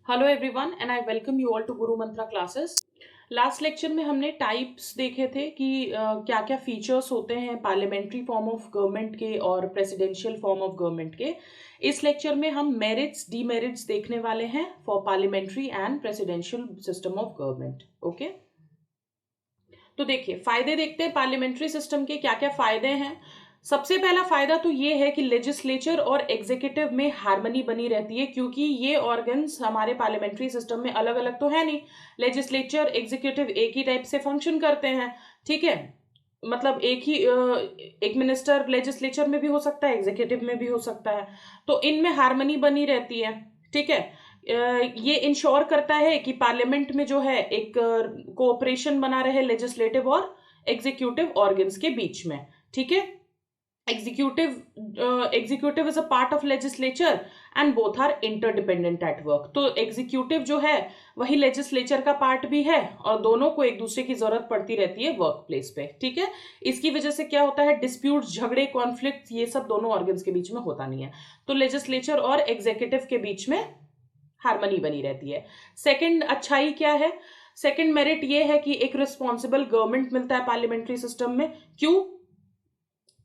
Hello everyone and I welcome you all to Guru Mantra classes. Last lecture में हमने types देखे थे कि क्या क्या फीचर्स होते हैं पार्लियामेंट्री फॉर्म ऑफ गवर्नमेंट के और प्रेसिडेंशियल फॉर्म ऑफ गवर्नमेंट के। इस लेक्चर में हम मेरिट्स डीमेरिट्स देखने वाले हैं for parliamentary and presidential system of government. Okay, तो देखिए फायदे देखते हैं पार्लियामेंट्री सिस्टम के क्या क्या फायदे हैं। सबसे पहला फायदा तो ये है कि लेजिस्लेचर और एग्जीक्यूटिव में हार्मनी बनी रहती है, क्योंकि ये ऑर्गन्स हमारे पार्लियामेंट्री सिस्टम में अलग अलग तो है नहीं। लेजिस्लेचर एग्जीक्यूटिव एक ही टाइप से फंक्शन करते हैं, ठीक है। मतलब एक मिनिस्टर लेजिस्लेचर में भी हो सकता है, एग्जीक्यूटिव में भी हो सकता है, तो इनमें हार्मनी बनी रहती है, ठीक है। ये इंश्योर करता है कि पार्लियामेंट में जो है एक कोऑपरेशन बना रहे लेजिस्लेटिव और एग्जीक्यूटिव ऑर्गन्स के बीच में, ठीक है। Executive is a part of legislature and both are interdependent at work. तो एग्जीक्यूटिव जो है वही लेजिस्लेचर का पार्ट भी है और दोनों को एक दूसरे की जरूरत पड़ती रहती है वर्क प्लेस पे, ठीक है। इसकी वजह से क्या होता है, डिस्प्यूट, झगड़े, कॉन्फ्लिक्ट, ये सब दोनों ऑर्गन्स के बीच में होता नहीं है। तो लेजिस्लेचर और एग्जीक्यूटिव के बीच में हार्मनी बनी रहती है। सेकंड अच्छाई क्या है, सेकंड मेरिट ये है कि एक रिस्पॉन्सिबल गवर्नमेंट मिलता है पार्लियामेंट्री सिस्टम में। क्यों?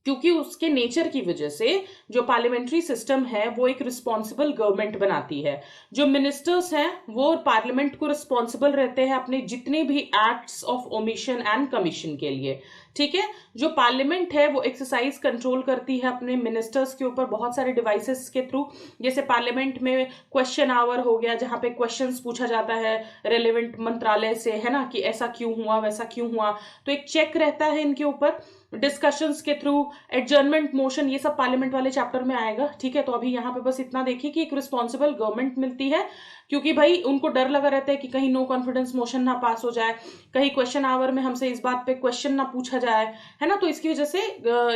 क्योंकि उसके नेचर की वजह से जो पार्लियामेंट्री सिस्टम है वो एक रिस्पॉन्सिबल गवर्नमेंट बनाती है। जो मिनिस्टर्स हैं वो पार्लियामेंट को रिस्पॉन्सिबल रहते हैं अपने जितने भी acts of omission and commission के लिए, ठीक है। जो पार्लियामेंट है वो एक्सरसाइज कंट्रोल करती है अपने मिनिस्टर्स के ऊपर बहुत सारे डिवाइसेस के थ्रू। जैसे पार्लियामेंट में क्वेश्चन आवर हो गया, जहां पे क्वेश्चंस पूछा जाता है रेलेवेंट मंत्रालय से, है ना, कि ऐसा क्यों हुआ वैसा क्यों हुआ, तो एक चेक रहता है इनके ऊपर। डिस्कशंस के थ्रू, एडजर्नमेंट मोशन, ये सब पार्लियामेंट वाले चैप्टर में आएगा, ठीक है। तो अभी यहाँ पे बस इतना देखिए कि एक रिस्पॉन्सिबल गवर्नमेंट मिलती है, क्योंकि भाई उनको डर लगा रहता है कि कहीं नो कॉन्फिडेंस मोशन ना पास हो जाए, कहीं क्वेश्चन आवर में हमसे इस बात पे क्वेश्चन ना पूछा जाए, है ना। तो इसकी वजह से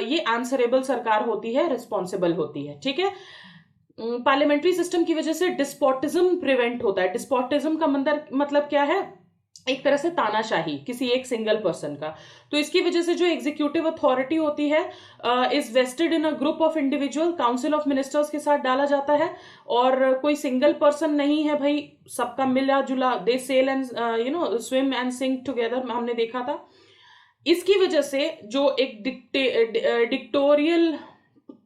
ये आंसरेबल सरकार होती है, रिस्पॉन्सिबल होती है, ठीक है। पार्लियामेंट्री सिस्टम की वजह से डिस्पोटिज्म प्रिवेंट होता है। डिस्पोटिज्म का मतलब क्या है, एक तरह से तानाशाही किसी एक सिंगल पर्सन का। तो इसकी वजह से जो एग्जीक्यूटिव अथॉरिटी होती है is vested in a group of individual, council of ministers के साथ डाला जाता है, और कोई सिंगल पर्सन नहीं है भाई, सबका मिला जुला, they sail and swim and sink together, हमने देखा था। इसकी वजह से जो एक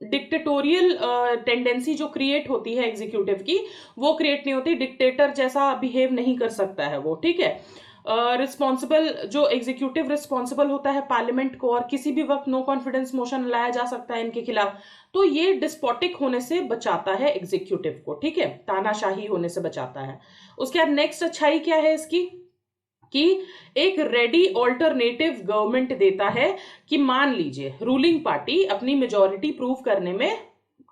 डिक्टेटोरियल टेंडेंसी जो क्रिएट होती है एग्जीक्यूटिव की, वो क्रिएट नहीं होती। डिक्टेटर जैसा बिहेव नहीं कर सकता है वो, ठीक है। रिस्पॉन्सिबल जो एग्जीक्यूटिव रिस्पॉन्सिबल होता है पार्लियामेंट को, और किसी भी वक्त नो कॉन्फिडेंस मोशन लाया जा सकता है इनके खिलाफ। तो ये डिस्पोटिक होने से बचाता है एग्जीक्यूटिव को, ठीक है, तानाशाही होने से बचाता है। उसके बाद नेक्स्ट अच्छाई क्या है इसकी, कि एक रेडी ऑल्टरनेटिव गवर्नमेंट देता है। कि मान लीजिए रूलिंग पार्टी अपनी मेजोरिटी प्रूव करने में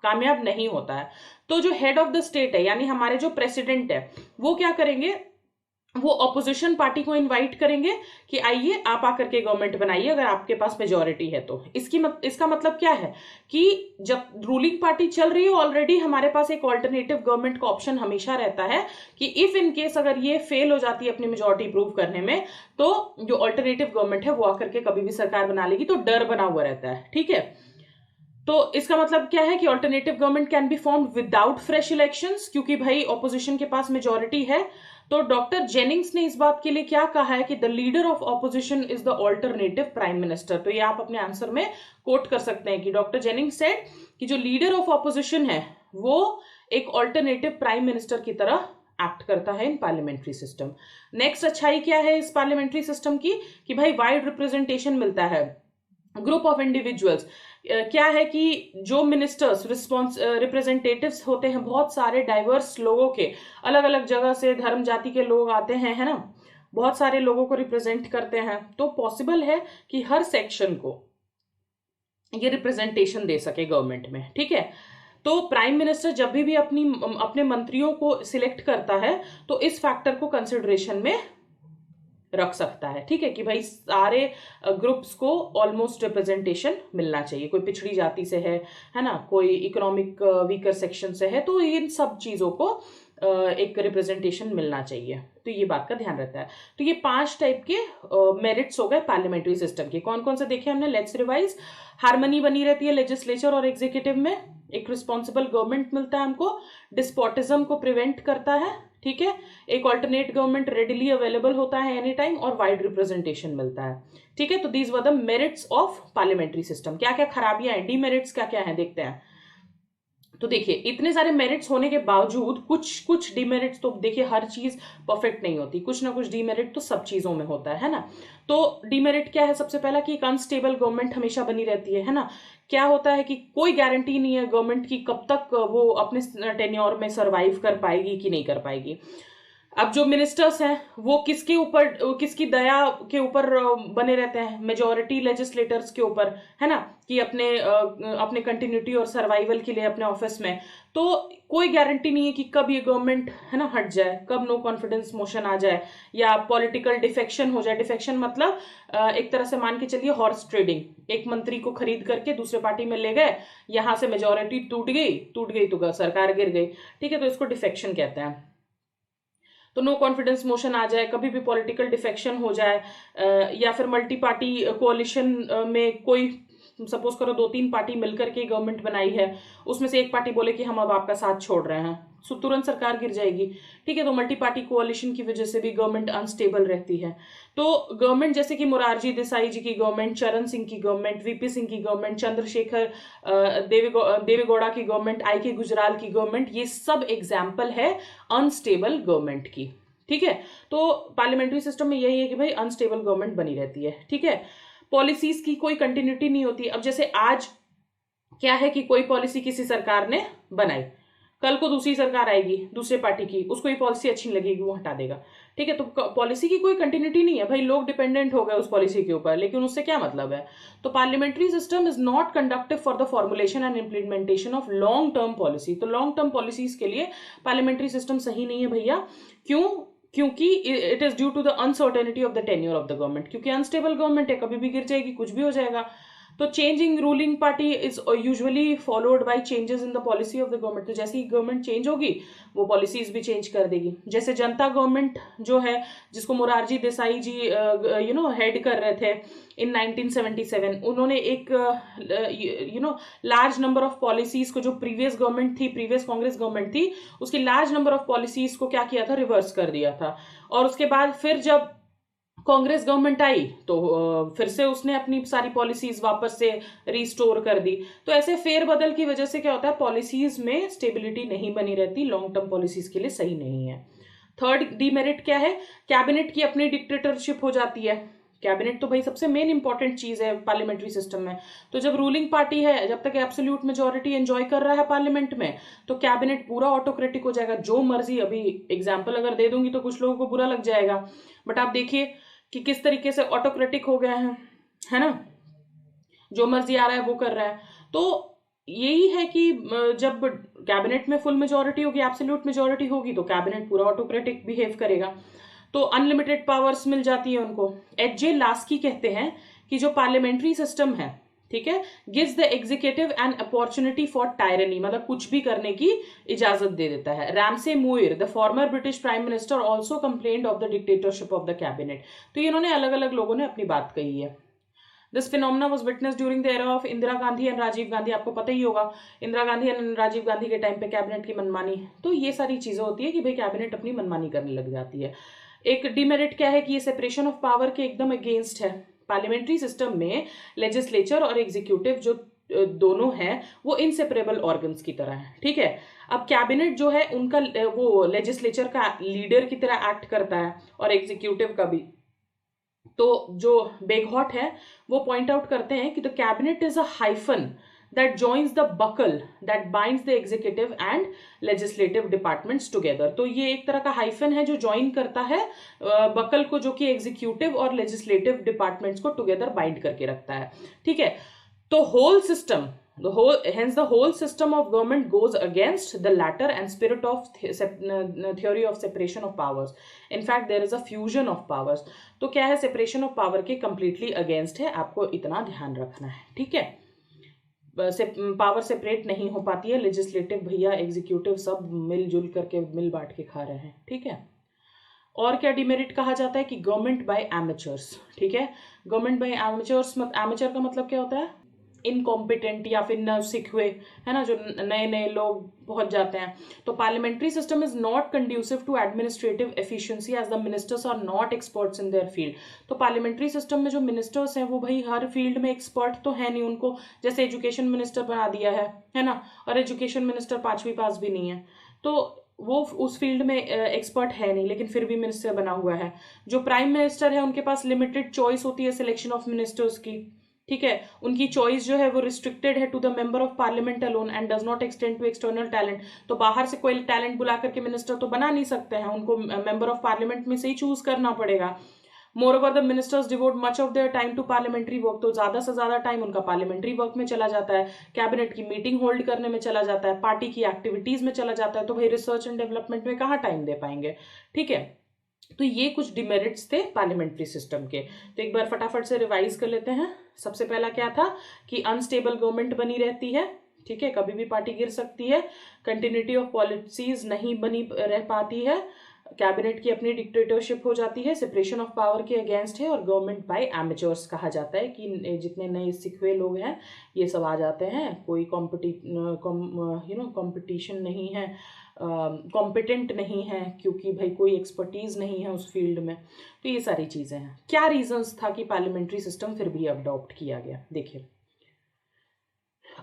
कामयाब नहीं होता है, तो जो हेड ऑफ द स्टेट है यानी हमारे जो प्रेसिडेंट है, वो क्या करेंगे, वो ऑपोजिशन पार्टी को इनवाइट करेंगे कि आइए आप आकर के गवर्नमेंट बनाइए अगर आपके पास मेजोरिटी है तो। इसका मतलब क्या है कि जब रूलिंग पार्टी चल रही है ऑलरेडी, हमारे पास एक ऑल्टरनेटिव गवर्नमेंट का ऑप्शन हमेशा रहता है कि इफ इन केस अगर ये फेल हो जाती है अपनी मेजोरिटी प्रूव करने में, तो जो ऑल्टरनेटिव गवर्नमेंट है वो आकर के कभी भी सरकार बना लेगी। तो डर बना हुआ रहता है, ठीक है। तो इसका मतलब क्या है कि alternative government can be formed without fresh elections, क्योंकि भाई ऑपोजिशन के पास मेजोरिटी है। तो डॉक्टर जेनिंग्स ने इस बात के लिए क्या कहा है कि the leader of opposition is the alternative prime minister. तो ये आप अपने आंसर में कोट कर सकते हैं कि डॉक्टर जेनिंग्स सेड कि जो लीडर ऑफ ऑपोजिशन है वो एक ऑल्टरनेटिव प्राइम मिनिस्टर की तरह एक्ट करता है इन पार्लियामेंट्री सिस्टम। नेक्स्ट अच्छाई क्या है इस पार्लियामेंट्री सिस्टम की, कि भाई वाइड रिप्रेजेंटेशन मिलता है, ग्रुप ऑफ इंडिविजुअल्स। क्या है कि जो मिनिस्टर्स रिप्रेजेंटेटिव्स होते हैं बहुत सारे डाइवर्स लोगों के, अलग अलग जगह से धर्म जाति के लोग आते हैं, है ना, बहुत सारे लोगों को रिप्रेजेंट करते हैं। तो पॉसिबल है कि हर सेक्शन को ये रिप्रेजेंटेशन दे सके गवर्नमेंट में, ठीक है। तो प्राइम मिनिस्टर जब भी अपने मंत्रियों को सिलेक्ट करता है तो इस फैक्टर को कंसिडरेशन में रख सकता है, ठीक है, कि भाई सारे ग्रुप्स को ऑलमोस्ट रिप्रेजेंटेशन मिलना चाहिए। कोई पिछड़ी जाति से है ना, कोई इकोनॉमिक वीकर सेक्शन से है, तो इन सब चीजों को एक रिप्रेजेंटेशन मिलना चाहिए। तो ये बात का ध्यान रहता है। तो ये 5 टाइप के मेरिट्स हो गए पार्लियामेंट्री सिस्टम के। कौन कौन से देखे हमने, लेट्स रिवाइज। हार्मनी बनी रहती है लेजिस्लेचर और एग्जीक्यूटिव में, एक रिस्पॉन्सिबल गवर्नमेंट मिलता है हमको, डिस्पोटिज्म को प्रिवेंट करता है, ठीक है, एक ऑल्टरनेट गवर्नमेंट रेडिली अवेलेबल होता है एनी टाइम, और वाइड रिप्रेजेंटेशन मिलता है, ठीक है। तो these were the merits of parliamentary system. क्या क्या खराबियां हैं, डीमेरिट्स क्या क्या है, देखते हैं। तो देखिए इतने सारे मेरिट्स होने के बावजूद कुछ डीमेरिट्स, तो देखिए हर चीज परफेक्ट नहीं होती, कुछ ना कुछ डीमेरिट तो सब चीजों में होता है ना। तो डीमेरिट क्या है, सबसे पहला कि एक अनस्टेबल गवर्नमेंट हमेशा बनी रहती है ना। क्या होता है कि कोई गारंटी नहीं है गवर्नमेंट की कब तक वो अपने टेन्योर में सरवाइव कर पाएगी कि नहीं कर पाएगी। अब जो मिनिस्टर्स हैं वो किसके ऊपर, किसकी दया के ऊपर बने रहते हैं, मेजॉरिटी लेजिस्लेटर्स के ऊपर, है ना, कि अपने कंटिन्यूटी और सर्वाइवल के लिए अपने ऑफिस में। तो कोई गारंटी नहीं है कि कब ये गवर्नमेंट, है ना, हट जाए, कब नो कॉन्फिडेंस मोशन आ जाए या पॉलिटिकल डिफेक्शन हो जाए। डिफेक्शन मतलब एक तरह से मान के चलिए हॉर्स ट्रेडिंग, एक मंत्री को खरीद करके दूसरे पार्टी में ले गए, यहां से मेजोरिटी टूट गई तो सरकार गिर गई, ठीक है, तो इसको डिफेक्शन कहते हैं। तो नो कॉन्फिडेंस मोशन आ जाए, कभी भी पॉलिटिकल डिफेक्शन हो जाए, या फिर मल्टी पार्टी कोalition में कोई, सपोज करो 2-3 पार्टी मिलकर के गवर्नमेंट बनाई है, उसमें से एक पार्टी बोले कि हम अब आपका साथ छोड़ रहे हैं, सो तुरंत सरकार गिर जाएगी, ठीक है। तो मल्टी पार्टी कोalition की वजह से भी गवर्नमेंट अनस्टेबल रहती है। तो गवर्नमेंट जैसे कि मोरारजी देसाई जी की गवर्नमेंट, चरण सिंह की गवर्नमेंट, वीपी सिंह की गवर्नमेंट, चंद्रशेखर देवेगौड़ा की गवर्नमेंट, आई.के. गुजराल की गवर्नमेंट, ये सब एग्जाम्पल है अनस्टेबल गवर्नमेंट की, ठीक है। तो पार्लियामेंट्री सिस्टम में यही है कि भाई अनस्टेबल गवर्नमेंट बनी रहती है, ठीक है। पॉलिसीज की कोई कंटिन्यूटी नहीं होती। अब जैसे आज क्या है कि कोई पॉलिसी किसी सरकार ने बनाई, कल को दूसरी सरकार आएगी दूसरे पार्टी की, उसको ये पॉलिसी अच्छी नहीं लगेगी, वो हटा देगा, ठीक है। तो पॉलिसी की कोई कंटिन्यूटी नहीं है भाई, लोग डिपेंडेंट हो गए उस पॉलिसी के ऊपर, लेकिन उससे क्या मतलब है। तो parliamentary system is not conductive for the formulation and implementation of long term policy. तो लॉन्ग टर्म पॉलिसीज के लिए पार्लियामेंट्री सिस्टम सही नहीं है भैया। क्यों? क्योंकि it is due to the uncertainty of the tenure of the government, क्योंकि अनस्टेबल गवर्नमेंट है, कभी भी गिर जाएगी, कुछ भी हो जाएगा। तो changing ruling party is usually followed by changes in the policy of the government. तो जैसे ही गवर्नमेंट चेंज होगी वो पॉलिसीज भी चेंज कर देगी। जैसे जनता गवर्नमेंट जो है, जिसको मोरारजी देसाई जी हेड कर रहे थे इन 1977, उन्होंने एक लार्ज नंबर ऑफ पॉलिसीज को, जो प्रीवियस गवर्नमेंट थी, प्रीवियस कांग्रेस गवर्नमेंट थी, उसकी लार्ज नंबर ऑफ पॉलिसीज को क्या किया था, रिवर्स कर दिया था। और उसके बाद फिर जब कांग्रेस गवर्नमेंट आई तो फिर से उसने अपनी सारी पॉलिसीज वापस से रिस्टोर कर दी। तो ऐसे फेरबदल की वजह से क्या होता है, पॉलिसीज में स्टेबिलिटी नहीं बनी रहती, लॉन्ग टर्म पॉलिसीज के लिए सही नहीं है। थर्ड डीमेरिट क्या है, कैबिनेट की अपनी डिक्टेटरशिप हो जाती है। कैबिनेट तो भाई सबसे मेन इंपॉर्टेंट चीज है पार्लियामेंट्री सिस्टम में। तो जब रूलिंग पार्टी है, जब तक एब्सोल्यूट मेजोरिटी एंजॉय कर रहा है पार्लियामेंट में, तो कैबिनेट पूरा ऑटोक्रेटिक हो जाएगा, जो मर्जी। अभी एग्जाम्पल अगर दे दूंगी तो कुछ लोगों को बुरा लग जाएगा, बट आप देखिए कि किस तरीके से ऑटोक्रेटिक हो गए हैं, है ना, जो मर्जी आ रहा है वो कर रहा है। तो यही है कि जब कैबिनेट में फुल मेजोरिटी होगी, एब्सोल्यूट मेजोरिटी होगी, तो कैबिनेट पूरा ऑटोक्रेटिक बिहेव करेगा, तो अनलिमिटेड पावर्स मिल जाती है उनको। H.J. लास्की कहते हैं कि जो पार्लियामेंट्री सिस्टम है, ठीक है, gives the executive an opportunity for tyranny, मतलब कुछ भी करने की इजाजत दे देता है। Ramsay Muir, the former British prime minister, also complained of the dictatorship of the cabinet. तो इन्होंने अलग अलग लोगों ने अपनी बात कही है। This phenomena was witness during the era of Indira Gandhi and Rajiv Gandhi. आपको पता ही होगा इंदिरा गांधी एंड राजीव गांधी के टाइम पे कैबिनेट की मनमानी। तो ये सारी चीजें होती है कि भाई कैबिनेट अपनी मनमानी करने लग जाती है। एक डिमेरिट क्या है कि ये सेपरेशन ऑफ पावर के एकदम अगेंस्ट है। पार्लियामेंट्री सिस्टम में लेजिस्लेचर और एग्जीक्यूटिव जो दोनों हैं वो इनसेपरेबल ऑर्गन्स की तरह है, ठीक है। अब कैबिनेट जो है उनका वो लेजिस्लेचर का लीडर की तरह एक्ट करता है और एग्जीक्यूटिव का भी। तो जो बेगहॉट है वो पॉइंट आउट करते हैं कि the cabinet is a hyphen that joins the buckle that binds the executive and legislative departments together। तो ये एक तरह का हाइफन है जो ज्वाइन करता है बकल को, जो कि एग्जीक्यूटिव और लेजिस्लेटिव डिपार्टमेंट्स को टुगेदर बाइंड करके रखता है, ठीक है। तो whole system, hence the whole system of government goes against the latter and spirit of theory of separation of powers। in fact there is a fusion of powers। तो क्या है, separation of power के completely against है, आपको इतना ध्यान रखना है, ठीक है। पावर सेपरेट नहीं हो पाती है, लेजिस्लेटिव भैया एग्जीक्यूटिव सब मिलजुल करके मिल बांट के खा रहे हैं, ठीक है। और क्या डिमेरिट कहा जाता है कि गवर्नमेंट बाय एमेचर्स, ठीक है। गवर्नमेंट बाय एमेचर्स, एमेचर का मतलब क्या होता है, इनकॉम्पिटेंट या फिर नवसिखुए, है ना, जो नए नए लोग पहुंच जाते हैं। तो parliamentary system is not conducive to administrative efficiency as the ministers are not experts in their field. तो पार्लियामेंट्री सिस्टम में जो मिनिस्टर्स हैं वो भाई हर फील्ड में एक्सपर्ट तो है नहीं, उनको जैसे एजुकेशन मिनिस्टर बना दिया है ना, और एजुकेशन मिनिस्टर 5वीं पास भी नहीं है, तो वो उस फील्ड में एक्सपर्ट है नहीं, लेकिन फिर भी मिनिस्टर बना हुआ है। जो प्राइम मिनिस्टर है उनके पास लिमिटेड चॉइस होती है सिलेक्शन ऑफ मिनिस्टर्स की, ठीक है। उनकी चॉइस जो है वो रिस्ट्रिक्टेड है to the member of parliament alone and does not extend to external talent. तो बाहर से कोई टैलेंट बुला करके मिनिस्टर तो बना नहीं सकते हैं, उनको मेंबर ऑफ पार्लियामेंट में से ही चूज करना पड़ेगा। Moreover the ministers devote much of their time to parliamentary work, तो ज्यादा से ज्यादा टाइम उनका पार्लियामेंट्री वर्क में चला जाता है, कैबिनेट की मीटिंग होल्ड करने में चला जाता है, पार्टी की एक्टिविटीज में चला जाता है। तो भाई रिसर्च एंड डेवलपमेंट में कहाँ टाइम दे पाएंगे, ठीक है। तो ये कुछ डिमेरिट्स थे पार्लियामेंट्री सिस्टम के। तो एक बार फटाफट से रिवाइज कर लेते हैं। सबसे पहला क्या था कि अनस्टेबल गवर्नमेंट बनी रहती है, ठीक है, कभी भी पार्टी गिर सकती है, कंटिन्यूटी ऑफ पॉलिसीज नहीं बनी रह पाती है, कैबिनेट की अपनी डिक्टेटरशिप हो जाती है, सेपरेशन ऑफ पावर के अगेंस्ट है, और गवर्नमेंट बाय एमेचर्स कहा जाता है कि जितने नए सिखुए लोग हैं ये सब आ जाते हैं, कोई कंपटीशन नहीं है, कॉम्पिटेंट नहीं है, क्योंकि भाई कोई एक्सपर्टीज नहीं है उस फील्ड में। तो ये सारी चीजें हैं। क्या रीजंस था कि पार्लियामेंट्री सिस्टम फिर भी अडॉप्ट किया गया, देखिए।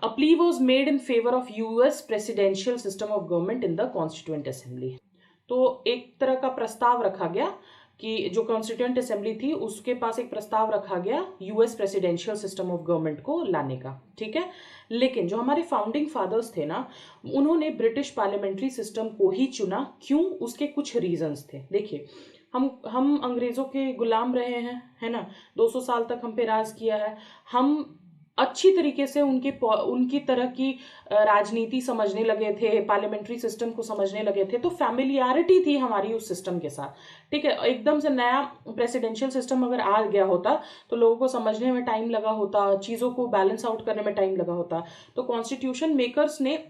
A plea was made in favor of US presidential system of government in the Constituent Assembly. तो एक तरह का प्रस्ताव रखा गया कि जो कॉन्स्टिट्यूएंट असेंबली थी उसके पास एक प्रस्ताव रखा गया US presidential system of government को लाने का, ठीक है। लेकिन जो हमारे फाउंडिंग फादर्स थे ना, उन्होंने ब्रिटिश पार्लियामेंट्री सिस्टम को ही चुना। क्यों? उसके कुछ रीजंस थे। देखिए, हम अंग्रेजों के गुलाम रहे हैं, है ना, 200 साल तक हम पे राज किया है, हम अच्छी तरीके से उनकी तरह की राजनीति समझने लगे थे, पार्लियामेंट्री सिस्टम को समझने लगे थे, तो फैमिलियरिटी थी हमारी उस सिस्टम के साथ, ठीक है। एकदम से नया प्रेसिडेंशियल सिस्टम अगर आ गया होता तो लोगों को समझने में टाइम लगा होता, चीज़ों को बैलेंस आउट करने में टाइम लगा होता। तो कॉन्स्टिट्यूशन मेकर्स ने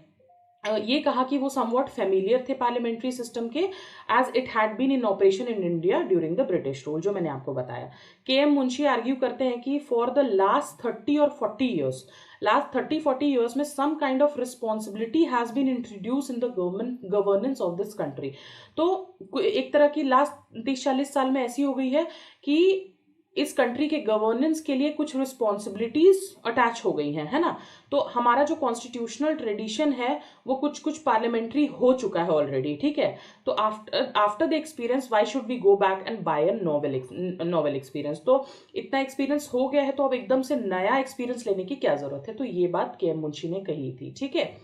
ये कहा कि वो समवॉट फेमिलियर थे पार्लियामेंट्री सिस्टम के, as it had been in operation in India during the British rule, जो मैंने आपको बताया। के.एम. मुंशी आर्ग्यू करते हैं कि फॉर द लास्ट 30 और 40 ईयर्स, लास्ट 30-40 ईयर्स में some kind of responsibility has been introduce in the governance of this country. तो एक तरह की लास्ट 30-40 साल में ऐसी हो गई है कि इस कंट्री के गवर्नेंस के लिए कुछ रिस्पॉन्सिबिलिटीज अटैच हो गई हैं, है ना। तो हमारा जो कॉन्स्टिट्यूशनल ट्रेडिशन है वो कुछ पार्लियामेंट्री हो चुका है ऑलरेडी, ठीक है। तो after the experience why should we go back and buy a novel experience. तो इतना एक्सपीरियंस हो गया है, तो अब एकदम से नया एक्सपीरियंस लेने की क्या जरूरत है। तो ये बात के.एम. मुंशी ने कही थी, ठीक है।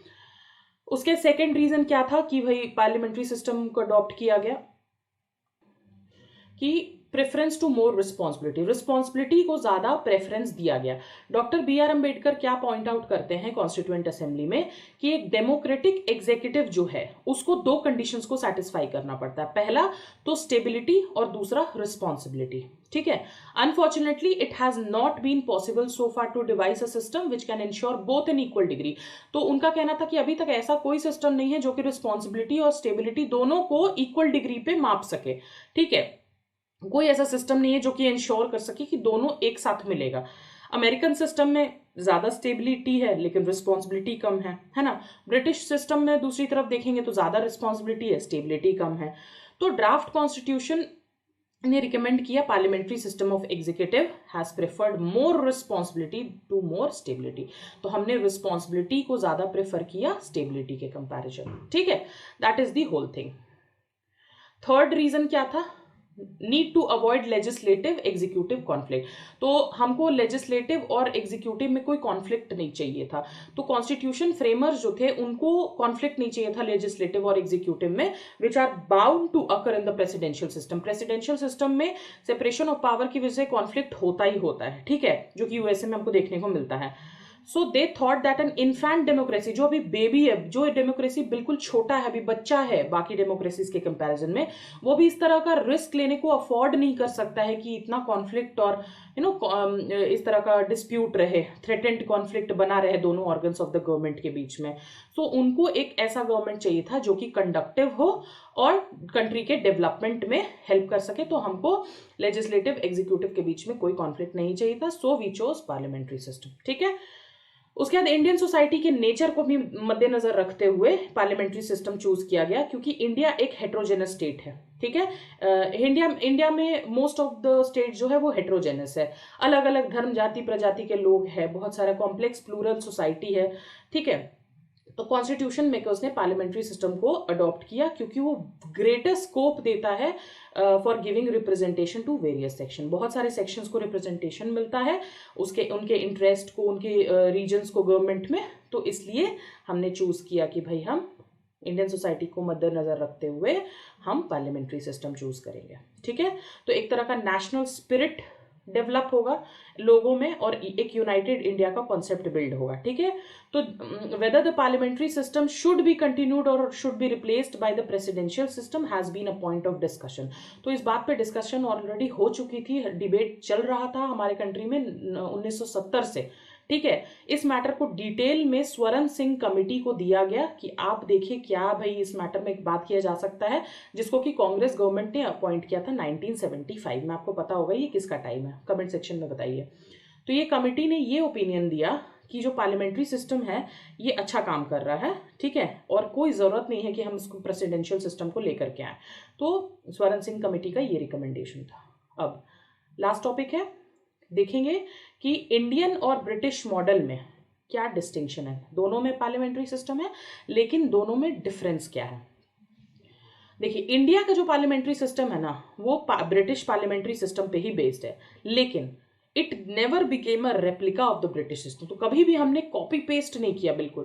उसके सेकेंड रीजन क्या था कि भाई पार्लियामेंट्री सिस्टम को अडॉप्ट किया गया कि प्रेफरेंस टू मोर रिस्पॉन्सिबिलिटी को ज्यादा प्रेफरेंस दिया गया। Doctor B R. अम्बेडकर क्या पॉइंट आउट करते हैं कॉन्स्टिट्यूएंट असेंबली में कि एक डेमोक्रेटिक एग्जीक्यूटिव जो है उसको 2 कंडीशंस को सेटिस्फाई करना पड़ता है। पहला तो स्टेबिलिटी और दूसरा रिस्पॉन्सिबिलिटी, ठीक है। Unfortunately it has not been possible so far to devise a system which can ensure both in equal degree. तो उनका कहना था कि अभी तक ऐसा कोई सिस्टम नहीं है जो कि रिस्पॉन्सिबिलिटी और स्टेबिलिटी दोनों को इक्वल डिग्री पे माप सके, ठीक है। कोई ऐसा सिस्टम नहीं है जो कि इंश्योर कर सके कि दोनों एक साथ मिलेगा। अमेरिकन सिस्टम में ज्यादा स्टेबिलिटी है लेकिन रिस्पॉन्सिबिलिटी कम है ना। ब्रिटिश सिस्टम में दूसरी तरफ देखेंगे तो ज्यादा रिस्पॉन्सिबिलिटी है, स्टेबिलिटी कम है। तो ड्राफ्ट कॉन्स्टिट्यूशन ने रिकमेंड किया parliamentary system of executive has preferred more responsibility to more stability. तो हमने रिस्पॉन्सिबिलिटी को ज्यादा प्रेफर किया स्टेबिलिटी के कंपैरिजन, ठीक है। That is the whole thing. Third reason क्या था? Need to avoid legislative executive conflict. तो हमको लेजिस्लेटिव और एग्जीक्यूटिव में कोई कॉन्फ्लिक्ट नहीं चाहिए था। तो कॉन्स्टिट्यूशन फ्रेमर्स जो थे उनको कॉन्फ्लिक्ट नहीं चाहिए था लेजिस्लेटिव और एग्जीक्यूटिव में, which are bound to occur in the presidential system. Presidential system में सेपरेशन ऑफ पावर की वजह से कॉन्फ्लिक्ट होता ही होता है, ठीक है, जो कि यूएसए में हमको देखने को मिलता है। So they thought that an infant democracy, जो अभी बेबी है, जो डेमोक्रेसी बिल्कुल छोटा है, अभी बच्चा है बाकी डेमोक्रेसीज के कंपैरिजन में, वो भी इस तरह का रिस्क लेने को अफोर्ड नहीं कर सकता है कि इतना कॉन्फ्लिक्ट और इस तरह का डिस्प्यूट रहे, थ्रेटेंड कॉन्फ्लिक्ट बना रहे दोनों ऑर्गन्स ऑफ द गवर्नमेंट के बीच में। सो उनको एक ऐसा गवर्नमेंट चाहिए था जो कि कंडक्टिव हो और कंट्री के डेवलपमेंट में हेल्प कर सके। तो हमको लेजिस्लेटिव एग्जीक्यूटिव के बीच में कोई कॉन्फ्लिक्ट नहीं चाहिए था, so we chose parliamentary system. ठीक है, उसके बाद इंडियन सोसाइटी के नेचर को भी मद्देनजर रखते हुए पार्लियामेंट्री सिस्टम चूज किया गया, क्योंकि इंडिया एक हेट्रोजेनस स्टेट है। ठीक है, इंडिया में मोस्ट ऑफ द स्टेट जो है वो हेट्रोजेनस है, अलग अलग धर्म जाति प्रजाति के लोग हैं, बहुत सारा कॉम्प्लेक्स प्लूरल सोसाइटी है। ठीक है, तो कॉन्स्टिट्यूशन मेकर्स ने पार्लियामेंट्री सिस्टम को अडॉप्ट किया क्योंकि वो ग्रेटर स्कोप देता है for giving representation to various section. बहुत सारे सेक्शंस को रिप्रेजेंटेशन मिलता है, उनके इंटरेस्ट को, उनके रीजन्स को गवर्नमेंट में। तो इसलिए हमने चूज किया कि भाई हम इंडियन सोसाइटी को मद्देनजर रखते हुए हम पार्लियामेंट्री सिस्टम चूज करेंगे। ठीक है, तो एक तरह का नेशनल स्पिरिट डेवलप होगा लोगों में और एक यूनाइटेड इंडिया का कॉन्सेप्ट बिल्ड होगा। ठीक है, तो whether the parliamentary system should be continued और should be replaced by the presidential system has been a point of discussion. तो इस बात पे डिस्कशन ऑलरेडी हो चुकी थी, डिबेट चल रहा था हमारे कंट्री में 1970 से। ठीक है, इस मैटर को डिटेल में स्वरण सिंह कमेटी को दिया गया कि आप देखिए क्या भाई इस मैटर में बात किया जा सकता है, जिसको कि कांग्रेस गवर्नमेंट ने अपॉइंट किया था 1975 में। आपको पता होगा ये किसका टाइम है, कमेंट सेक्शन में बताइए। तो ये कमेटी ने ये ओपिनियन दिया कि जो पार्लियामेंट्री सिस्टम है ये अच्छा काम कर रहा है। ठीक है, और कोई ज़रूरत नहीं है कि हम इसको प्रेसिडेंशियल सिस्टम को लेकर के आए। तो स्वरण सिंह कमेटी का ये रिकमेंडेशन था। अब लास्ट टॉपिक है, देखेंगे कि इंडियन और ब्रिटिश मॉडल में क्या डिस्टिंक्शन है। दोनों में पार्लियामेंट्री सिस्टम है, लेकिन दोनों में डिफरेंस क्या है। देखिए, इंडिया का जो पार्लियामेंट्री सिस्टम है ना, वो ब्रिटिश पार्लियामेंट्री सिस्टम पे ही बेस्ड है, लेकिन it never became a replica of the British system. तो कभी भी हमने कॉपी पेस्ट नहीं किया, बिल्कुल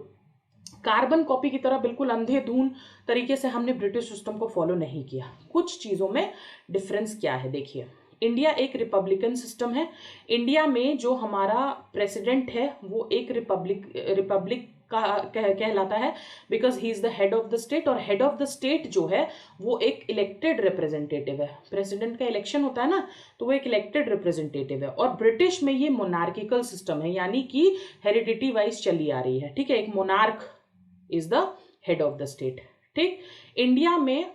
कार्बन कॉपी की तरह बिल्कुल अंधेधुन तरीके से हमने ब्रिटिश सिस्टम को फॉलो नहीं किया। कुछ चीज़ों में डिफरेंस क्या है देखिए। इंडिया एक रिपब्लिकन सिस्टम है। इंडिया में जो हमारा प्रेसिडेंट है वो एक रिपब्लिक का कहलाता है, because he is the head of the state, और हेड ऑफ द स्टेट जो है वो एक इलेक्टेड रिप्रेजेंटेटिव है। प्रेसिडेंट का इलेक्शन होता है ना, तो वो एक इलेक्टेड रिप्रेजेंटेटिव है। और ब्रिटिश में ये मोनार्किकल सिस्टम है, यानी कि हेरिडिटी वाइज चली आ रही है। ठीक है, एक monarch is the head of the state. ठीक, इंडिया में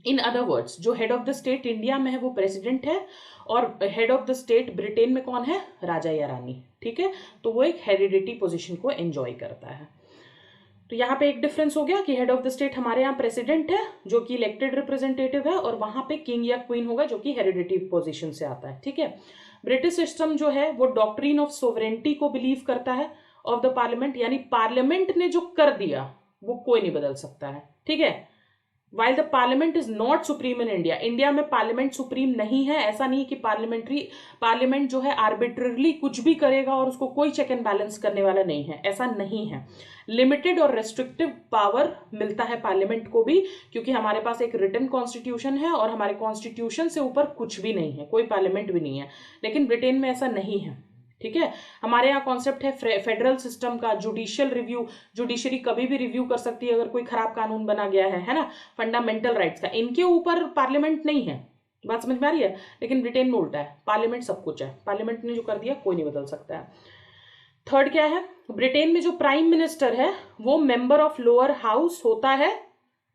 इन अदर वर्ड्स जो head of the state India में है वो प्रेसिडेंट है, और head of the state Britain में कौन है, राजा या रानी। ठीक है, तो वो एक हेरिडिटी पोजीशन को एंजॉय करता है। तो यहाँ पे एक डिफरेंस हो गया कि हेड ऑफ द स्टेट हमारे यहाँ प्रेसिडेंट है जो कि इलेक्टेड रिप्रेजेंटेटिव है, और वहां पे किंग या क्वीन होगा जो कि हेरिडिटी पोजीशन से आता है। ठीक है, ब्रिटिश सिस्टम जो है वो डॉक्ट्रिन ऑफ सोवरेनिटी को बिलीव करता है ऑफ द पार्लियामेंट, यानी पार्लियामेंट ने जो कर दिया वो कोई नहीं बदल सकता है। ठीक है, While the parliament is not supreme in India, India में पार्लियामेंट सुप्रीम नहीं है। ऐसा नहीं कि पार्लियामेंट जो है आर्बिट्ररली कुछ भी करेगा और उसको कोई चेक एंड बैलेंस करने वाला नहीं है, ऐसा नहीं है। लिमिटेड और रेस्ट्रिक्टिव पावर मिलता है पार्लियामेंट को भी, क्योंकि हमारे पास एक रिटन कॉन्स्टिट्यूशन है और हमारे कॉन्स्टिट्यूशन से ऊपर कुछ भी नहीं है, कोई पार्लियामेंट भी नहीं है। लेकिन ब्रिटेन में ऐसा नहीं है। ठीक है, हमारे यहाँ कॉन्सेप्ट है फेडरल सिस्टम का, जुडिशियल रिव्यू, जुडिशरी कभी भी रिव्यू कर सकती है अगर कोई खराब कानून बना गया है ना, फंडामेंटल राइट्स का। इनके ऊपर पार्लियामेंट नहीं है, बात समझ में आ रही है। लेकिन ब्रिटेन में उल्टा है, पार्लियामेंट सब कुछ है, पार्लियामेंट ने जो कर दिया कोई नहीं बदल सकता है। थर्ड क्या है, ब्रिटेन में जो प्राइम मिनिस्टर है वो मेंबर ऑफ लोअर हाउस होता है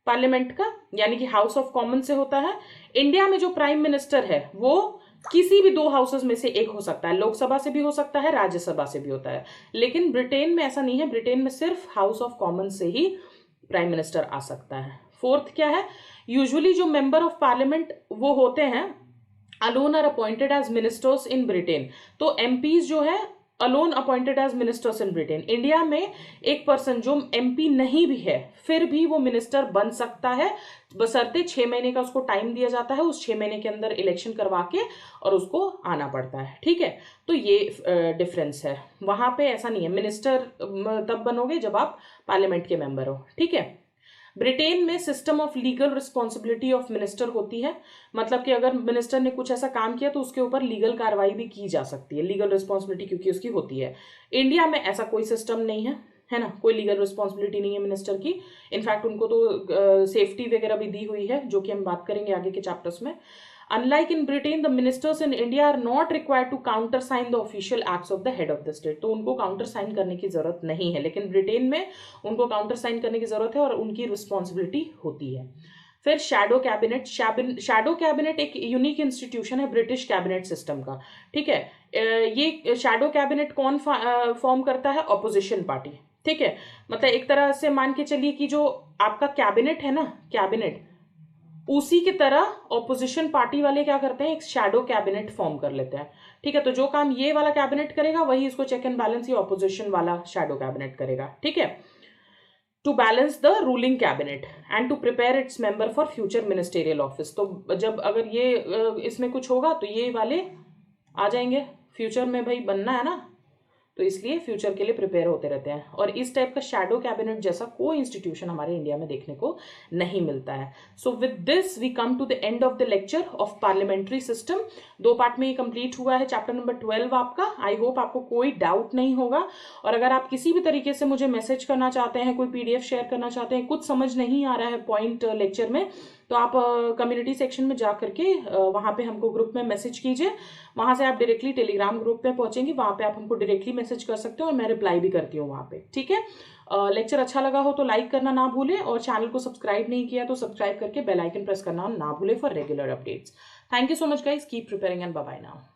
पार्लियामेंट का, यानी कि हाउस ऑफ कॉमन से होता है। इंडिया में जो प्राइम मिनिस्टर है वो किसी भी दो हाउसेस में से एक हो सकता है, लोकसभा से भी हो सकता है, राज्यसभा से भी होता है। लेकिन ब्रिटेन में ऐसा नहीं है, ब्रिटेन में सिर्फ हाउस ऑफ कॉमन से ही प्राइम मिनिस्टर आ सकता है। फोर्थ क्या है, यूजुअली जो मेंबर ऑफ पार्लियामेंट वो होते हैं alone are appointed as ministers in Britain. तो एमपीज जो है alone appointed as ministers in Britain. India में एक पर्सन जो एमपी नहीं भी है फिर भी वो मिनिस्टर बन सकता है, बशर्ते 6 महीने का उसको टाइम दिया जाता है, उस 6 महीने के अंदर इलेक्शन करवा के और उसको आना पड़ता है। ठीक है, तो ये डिफरेंस है। वहां पे ऐसा नहीं है, मिनिस्टर तब बनोगे जब आप पार्लियामेंट के मेंबर हो। ठीक है, ब्रिटेन में system of legal responsibility of minister होती है, मतलब कि अगर मिनिस्टर ने कुछ ऐसा काम किया तो उसके ऊपर लीगल कार्रवाई भी की जा सकती है, लीगल रिस्पॉन्सिबिलिटी क्योंकि उसकी होती है। इंडिया में ऐसा कोई सिस्टम नहीं है ना, कोई लीगल रिस्पॉन्सिबिलिटी नहीं है मिनिस्टर की। इनफैक्ट उनको तो सेफ्टी वगैरह भी दी हुई है, जो कि हम बात करेंगे आगे के चैप्टर्स में। Unlike in Britain, the ministers in India are not required to countersign the official acts of the head of the state. तो उनको काउंटर साइन करने की जरूरत नहीं है, लेकिन ब्रिटेन में उनको काउंटर साइन करने की जरूरत है और उनकी रिस्पॉन्सिबिलिटी होती है। फिर शैडो कैबिनेट। शैडो कैबिनेट एक यूनिक इंस्टीट्यूशन है ब्रिटिश कैबिनेट सिस्टम का, ठीक है। ये शैडो कैबिनेट कौन फॉर्म करता है? ऑपोजिशन पार्टी, ठीक है। मतलब एक तरह से मान के चलिए कि जो आपका कैबिनेट है ना, कैबिनेट उसी की तरह ऑपोजिशन पार्टी वाले क्या करते हैं, एक शैडो कैबिनेट फॉर्म कर लेते हैं, ठीक है। तो जो काम ये वाला कैबिनेट करेगा वही इसको चेक एंड बैलेंस ये ऑपोजिशन वाला शैडो कैबिनेट करेगा, ठीक है। To balance the ruling cabinet and to prepare its member for future ministerial office. तो जब अगर ये इसमें कुछ होगा तो ये वाले आ जाएंगे, फ्यूचर में भाई बनना है ना, तो इसलिए फ्यूचर के लिए प्रिपेयर होते रहते हैं। और इस टाइप का शैडो कैबिनेट जैसा कोई इंस्टीट्यूशन हमारे इंडिया में देखने को नहीं मिलता है। So with this we come to the end of the lecture of parliamentary system. 2 part में ये कंप्लीट हुआ है चैप्टर नंबर 12 आपका। आई होप आपको कोई डाउट नहीं होगा, और अगर आप किसी भी तरीके से मुझे मैसेज करना चाहते हैं, कोई PDF शेयर करना चाहते हैं, कुछ समझ नहीं आ रहा है पॉइंट लेक्चर में, तो आप कम्युनिटी सेक्शन में जा करके वहाँ पे हमको ग्रुप में मैसेज कीजिए। वहाँ से आप डायरेक्टली टेलीग्राम ग्रुप पे पहुंचेंगे, वहाँ पे आप हमको डायरेक्टली मैसेज कर सकते हो और मैं रिप्लाई भी करती हूँ वहाँ पे, ठीक है। लेक्चर अच्छा लगा हो तो लाइक करना ना भूलें, और चैनल को सब्सक्राइब नहीं किया तो सब्सक्राइब करके बेल आइकन प्रेस करना ना भूलें for regular updates. Thank you so much guys, keep preparing and bye bye now.